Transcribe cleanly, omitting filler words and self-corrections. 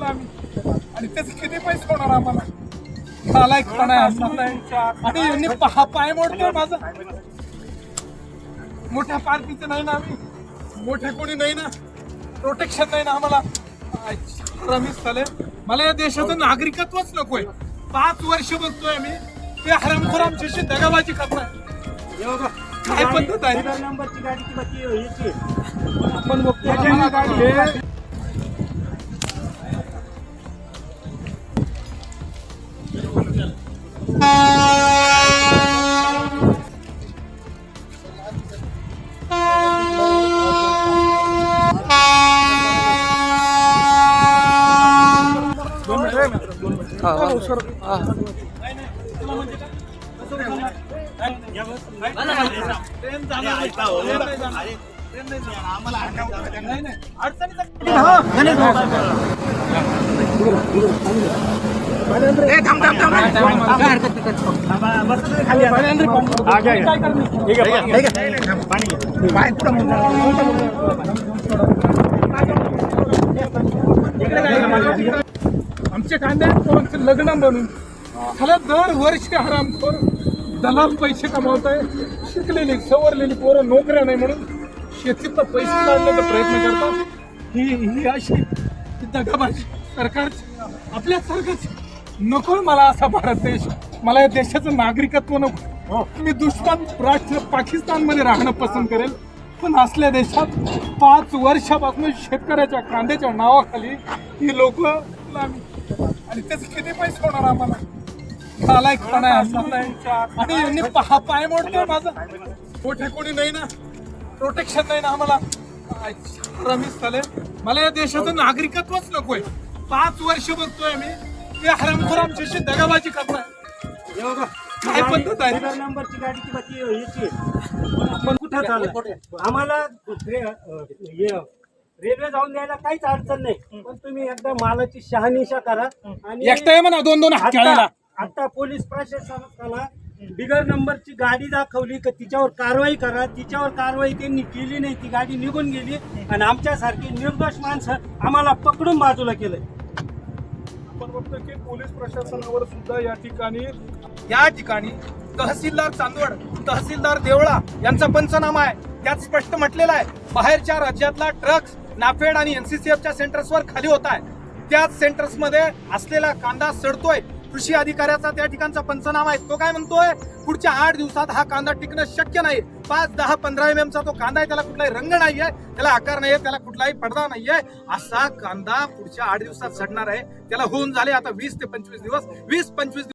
आम्ही आणि त्याचे किती पैसे होणार आम्हाला? नालायकपणा आहे आणि यांनी पाय मोडतोय माझा. मोठ्या पार्टीचं नाही ना आम्ही, मोठे कोणी नाही ना, प्रोटेक्शन नाही ना आम्हाला. रमेश साले, मला या देशाचं नागरिकत्वच नकोय. 5 वर्ष बघतोय मी ते हरामखोर आमच्याशी दगाबाजी करताय. काय पद्धत आहे? नंबरची गाडी किंवा ती ह्याची आपण बघतो आमचे कांदे पोरांचं लग्न बनून त्याला दरवर्षी हरामखोर दलाल पैसे कमावताय. शिकलेली सवरलेली पोरं नोकऱ्या नाही म्हणून शेतीचा पैसे काढण्याचा प्रयत्न करतात. ही अशी दगाबाजी सरकारची आपल्यासारखंच नको मला असा भारत देश. मला या देशाचं नागरिकत्व नको. मी दुश्मन राष्ट्र पाकिस्तानमध्ये राहणं पसंत करेल, पण असल्या देशात 5 वर्षापासून शेतकऱ्याच्या कांद्याच्या नावाखाली ही लोक आणि त्याचे किती पैसे होणार आम्हाला? नालायकपणा आहे आणि यांनी पाय मोडतोय माझा. मोठे कोणी नाही ना, प्रोटेक्शन नाही ना आम्हाला. रमेश साले, मला या देशाचं नागरिकत्वच नकोय. 5 वर्ष बघतोय मी ते हरामखोर आमच्याशी दगाबाजी करताय. काय पद्धत आहे? नंबरची गाडी किंवा ती ह्याची आपण कुठं चाललं? आम्हाला रेल्वे जाऊन द्यायला काहीच अडचण नाही, पण तुम्ही एकदा मालाची शहानिशा करा. आणि एकटा म्हणा 2-2 हात खेळायला. आता पोलीस प्रशासनाला बिगर नंबरची गाडी दाखवली का तिच्यावर कारवाई करा. तिच्यावर कारवाई त्यांनी केली नाही, ती गाडी निघून गेली आणि आमच्यासारखी निर्दोष माणसं आम्हाला पकडून बाजूला केलंय. आपण बघतो की पोलीस प्रशासनावर सुद्धा या ठिकाणी तहसीलदार चांदवड, तहसीलदार देवळा यांचा पंचनामा आहे. त्यात स्पष्ट म्हटलेलं आहे बाहेरच्या राज्यातला ट्रक्स नाफेड आणि एनसीसीएफच्या सेंटर्सवर खाली होत आहे. त्याच सेंटर्समध्ये असलेला कांदा सडतोय. कृषी अधिकाऱ्याचा त्या ठिकाणचा पंचनामा आहे. तो काय म्हणतोय, पुढच्या 8 दिवसात हा कांदा टिकणं शक्य नाही. 5, 10, 15 MM तो कांदा आहे, त्याला कुठलाही रंग नाहीये, त्याला आकार नाहीये, त्याला कुठलाही पडदा नाहीये. असा कांदा पुढच्या 8 दिवसात सडणार आहे. त्याला होऊन झाले आता 20 ते 25 दिवस. 20-25